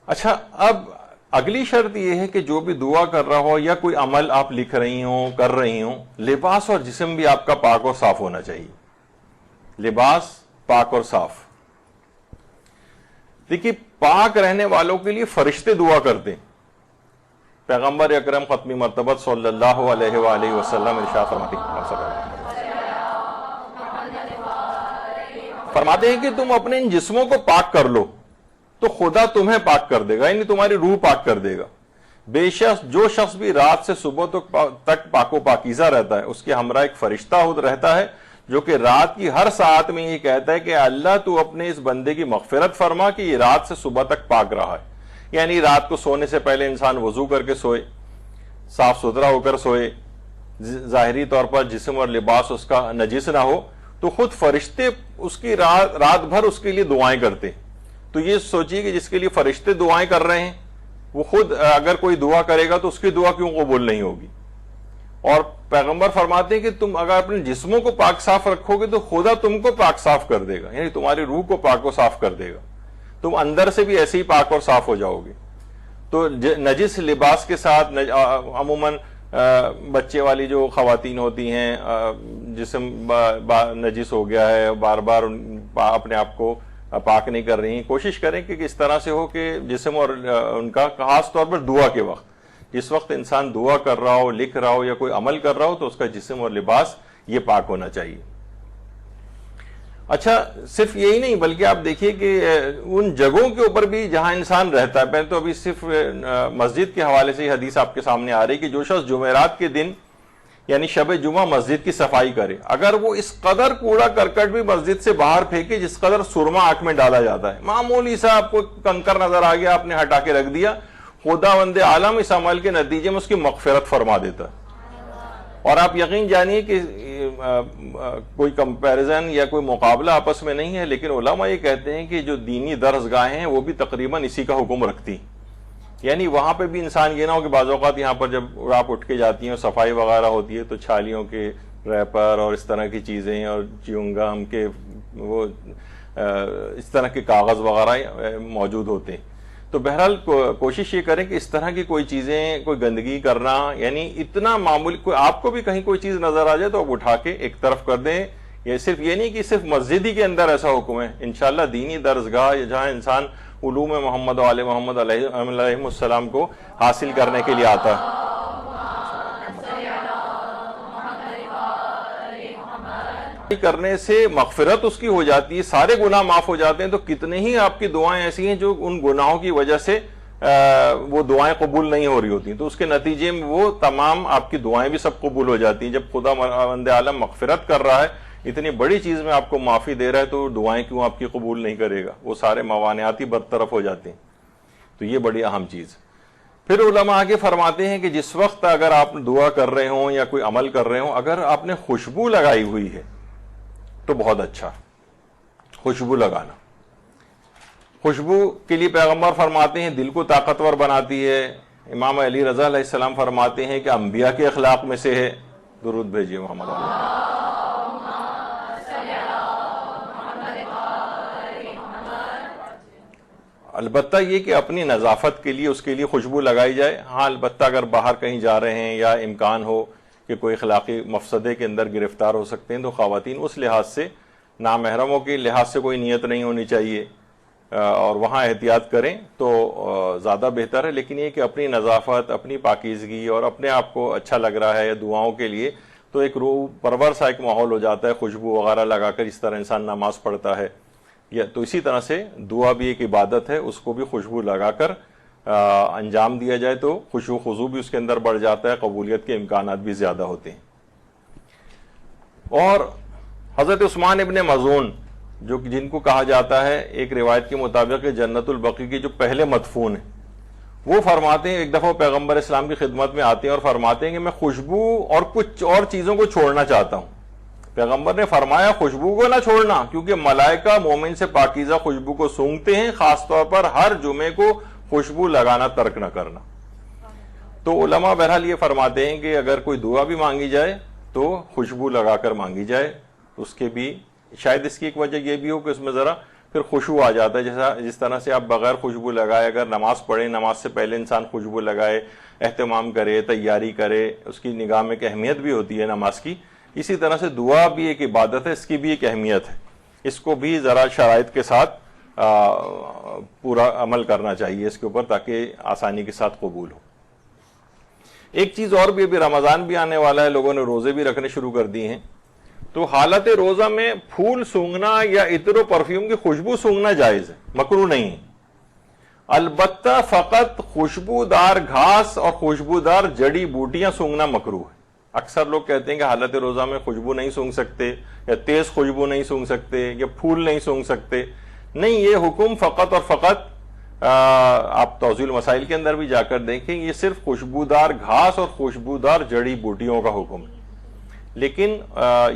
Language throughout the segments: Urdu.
اچھا، اب اگلی شرط یہ ہے کہ جو بھی دعا کر رہا ہو یا کوئی عمل آپ لکھ رہی ہوں، کر رہی ہوں، لباس اور جسم بھی آپ کا پاک اور صاف ہونا چاہیے. لباس پاک اور صاف. دیکھیے، پاک رہنے والوں کے لیے فرشتے دعا کرتے ہیں. پیغمبر اکرم ختمی مرتبت صلی اللہ علیہ وآلہ وسلم ارشاد فرماتے ہیں کہ تم اپنے ان جسموں کو پاک کر لو تو خدا تمہیں پاک کر دے گا، یعنی تمہاری روح پاک کر دے گا. بے شک جو شخص بھی رات سے صبح تک پاک و پاکیزہ رہتا ہے، اس کے ہمراہ ایک فرشتہ رہتا ہے جو کہ رات کی ہر ساعت میں یہ کہتا ہے کہ اللہ تو اپنے اس بندے کی مغفرت فرما کہ یہ رات سے صبح تک پاک رہا ہے. یعنی رات کو سونے سے پہلے انسان وضو کر کے سوئے، صاف ستھرا ہو کر سوئے، ظاہری طور پر جسم اور لباس اس کا نجس نہ ہو، تو خود فرشتے اس کی رات بھر اس کے لیے دعائیں کرتے. تو یہ سوچیے کہ جس کے لیے فرشتے دعائیں کر رہے ہیں، وہ خود اگر کوئی دعا کرے گا تو اس کی دعا کیوں قبول نہیں ہوگی؟ اور پیغمبر فرماتے ہیں کہ تم اگر اپنے جسموں کو پاک صاف رکھو گے تو خدا تم کو پاک صاف کر دے گا، یعنی تمہاری روح کو پاک و صاف کر دے گا. تم اندر سے بھی ایسے ہی پاک اور صاف ہو جاؤ گے. تو نجس لباس کے ساتھ عموماً بچے والی جو خواتین ہوتی ہیں، جسم نجس ہو گیا ہے، بار بار اپنے آپ کو پاک نہیں کر رہی ہیں، کوشش کریں کہ کس طرح سے ہو کہ جسم اور ان کا، خاص طور پر دعا کے وقت، جس وقت انسان دعا کر رہا ہو، لکھ رہا ہو یا کوئی عمل کر رہا ہو، تو اس کا جسم اور لباس یہ پاک ہونا چاہیے. اچھا، صرف یہی نہیں بلکہ آپ دیکھیے کہ ان جگہوں کے اوپر بھی جہاں انسان رہتا ہے. پہلے تو ابھی صرف مسجد کے حوالے سے یہ حدیث آپ کے سامنے آ رہی کہ جو شخص جمعرات کے دن یعنی شب جمعہ مسجد کی صفائی کرے، اگر وہ اس قدر کوڑا کرکٹ بھی مسجد سے باہر پھینکے جس قدر سرما آنکھ میں ڈالا جاتا ہے، معمولی سا آپ کو کنکر نظر آ گیا، آپ نے ہٹا کے رکھ دیا، خداوند عالم اس عمل کے نتیجے میں اس کی مغفرت فرما دیتا ہے. اور آپ یقین جانیے کہ کوئی کمپیریزن یا کوئی مقابلہ آپس میں نہیں ہے، لیکن علماء یہ کہتے ہیں کہ جو دینی درسگاہیں ہیں وہ بھی تقریباً اسی کا حکم رکھتی ہیں. یعنی وہاں پہ بھی انسان یہ نہ ہو کہ بعض اوقات یہاں پر جب آپ اٹھ کے جاتی ہیں صفائی وغیرہ ہوتی ہے تو چھالیوں کے ریپر اور اس طرح کی چیزیں اور چیونگم کے وہ اس طرح کے کاغذ وغیرہ موجود ہوتے ہیں. تو بہرحال کوشش یہ کریں کہ اس طرح کی کوئی چیزیں، کوئی گندگی کرنا، یعنی اتنا معمولی، کوئی آپ کو بھی کہیں کوئی چیز نظر آ جائے تو آپ اٹھا کے ایک طرف کر دیں. یہ صرف یہ نہیں کہ صرف مسجد ہی کے اندر ایسا حکم ہے، انشاءاللہ دینی درسگاہ جہاں انسان علوم محمد و آل محمد علیہ السلام کو حاصل کرنے کے لیے آتا ہے، کرنے سے مغفرت اس کی ہو جاتی ہے، سارے گناہ معاف ہو جاتے ہیں. تو کتنے ہی آپ کی دعائیں ایسی ہیں جو ان گناہوں کی وجہ سے وہ دعائیں قبول نہیں ہو رہی ہوتی، تو اس کے نتیجے میں وہ تمام آپ کی دعائیں بھی سب قبول ہو جاتی ہیں. جب خدا وند عالم مغفرت کر رہا ہے، اتنی بڑی چیز میں آپ کو معافی دے رہا ہے، تو دعائیں کیوں آپ کی قبول نہیں کرے گا؟ وہ سارے موانعات ہی برطرف ہو جاتے ہیں. تو یہ بڑی اہم چیز. پھر علماء آگے فرماتے ہیں کہ جس وقت اگر آپ دعا کر رہے ہوں یا کوئی عمل کر رہے ہوں، اگر آپ نے خوشبو لگائی ہوئی ہے تو بہت اچھا. خوشبو لگانا، خوشبو کے لیے پیغمبر فرماتے ہیں دل کو طاقتور بناتی ہے. امام علی رضا علیہ السلام فرماتے ہیں کہ انبیاء کے اخلاق میں سے ہے. درود بھیجیے محمد علیہ. البتہ یہ کہ اپنی نظافت کے لیے اس کے لیے خوشبو لگائی جائے. ہاں، البتہ اگر باہر کہیں جا رہے ہیں یا امکان ہو کہ کوئی اخلاقی مفسدے کے اندر گرفتار ہو سکتے ہیں، تو خواتین اس لحاظ سے، نامحرموں کے لحاظ سے کوئی نیت نہیں ہونی چاہیے اور وہاں احتیاط کریں تو زیادہ بہتر ہے. لیکن یہ کہ اپنی نظافت، اپنی پاکیزگی اور اپنے آپ کو اچھا لگ رہا ہے دعاؤں کے لیے، تو ایک روح پرور سا ایک ماحول ہو جاتا ہے. خوشبو وغیرہ لگا کر اس طرح انسان نماز پڑھتا ہے، تو اسی طرح سے دعا بھی ایک عبادت ہے، اس کو بھی خوشبو لگا کر انجام دیا جائے تو خشوع و خضوع بھی اس کے اندر بڑھ جاتا ہے، قبولیت کے امکانات بھی زیادہ ہوتے ہیں. اور حضرت عثمان ابن مظعون جن کو کہا جاتا ہے ایک روایت کے مطابق جنت البقیع کے جو پہلے مدفون ہیں، وہ فرماتے ہیں ایک دفعہ پیغمبر اسلام کی خدمت میں آتے ہیں اور فرماتے ہیں کہ میں خوشبو اور کچھ اور چیزوں کو چھوڑنا چاہتا ہوں. پیغمبر نے فرمایا خوشبو کو نہ چھوڑنا، کیونکہ ملائکہ مومن سے پاکیزہ خوشبو کو سونگتے ہیں، خاص طور پر ہر جمعے کو خوشبو لگانا ترک نہ کرنا. تو علماء بہرحال یہ فرماتے ہیں کہ اگر کوئی دعا بھی مانگی جائے تو خوشبو لگا کر مانگی جائے. اس کے بھی شاید اس کی ایک وجہ یہ بھی ہو کہ اس میں ذرا پھر خوشبو آ جاتا ہے. جیسا جس طرح سے آپ بغیر خوشبو لگائے اگر نماز پڑھیں، نماز سے پہلے انسان خوشبو لگائے، اہتمام کرے، تیاری کرے، اس کی نگاہ میں ایک اہمیت بھی ہوتی ہے نماز کی. اسی طرح سے دعا بھی ایک عبادت ہے، اس کی بھی ایک اہمیت ہے. اس کو بھی ذرا شرائط کے ساتھ پورا عمل کرنا چاہیے اس کے اوپر، تاکہ آسانی کے ساتھ قبول ہو. ایک چیز اور بھی، ابھی رمضان بھی آنے والا ہے، لوگوں نے روزے بھی رکھنے شروع کر دی ہیں. تو حالت روزہ میں پھول سونگھنا یا عطر و پرفیوم کی خوشبو سونگھنا جائز ہے، مکروہ نہیں ہے. البتہ فقط خوشبودار گھاس اور خوشبودار جڑی بوٹیاں سونگھنا مکروہ ہے. اکثر لوگ کہتے ہیں کہ حالت روزہ میں خوشبو نہیں سونگھ سکتے، یا تیز خوشبو نہیں سونگھ سکتے، یا پھول نہیں سونگھ سکتے. نہیں، یہ حکم فقط اور فقط آپ توضیح المسائل کے اندر بھی جا کر دیکھیں، یہ صرف خوشبودار گھاس اور خوشبودار جڑی بوٹیوں کا حکم ہے. لیکن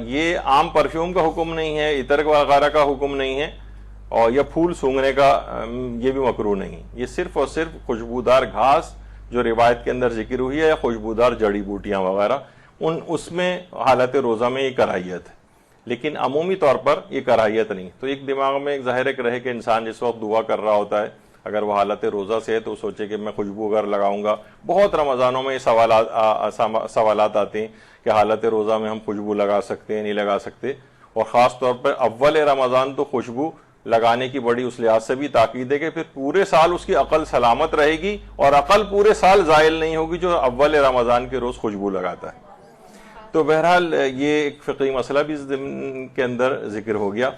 یہ عام پرفیوم کا حکم نہیں ہے، عطر وغیرہ کا حکم نہیں ہے، اور یا پھول سونگھنے کا یہ بھی مکروہ نہیں. یہ صرف اور صرف خوشبودار گھاس جو روایت کے اندر ذکر ہوئی ہے، یا خوشبودار جڑی بوٹیاں وغیرہ، اس میں حالت روزہ میں یہ کراہیت ہے. لیکن عمومی طور پر یہ کراہیت نہیں. تو ایک دماغ میں ایک ظاہر ایک رہے کہ انسان جس وقت دعا کر رہا ہوتا ہے، اگر وہ حالت روزہ سے ہے تو سوچے کہ میں خوشبو اگر لگاؤں گا. بہت رمضانوں میں یہ سوالات آتے ہیں کہ حالت روزہ میں ہم خوشبو لگا سکتے ہیں نہیں لگا سکتے. اور خاص طور پر اول رمضان تو خوشبو لگانے کی بڑی اس لحاظ سے بھی تاکید ہے کہ پھر پورے سال اس کی عقل سلامت رہے گی، اور عقل پورے سال زائل نہیں ہوگی جو اول رمضان کے روز خوشبو لگاتا ہے. تو بہرحال یہ ایک فقہی مسئلہ بھی اس ضمن کے اندر ذکر ہو گیا.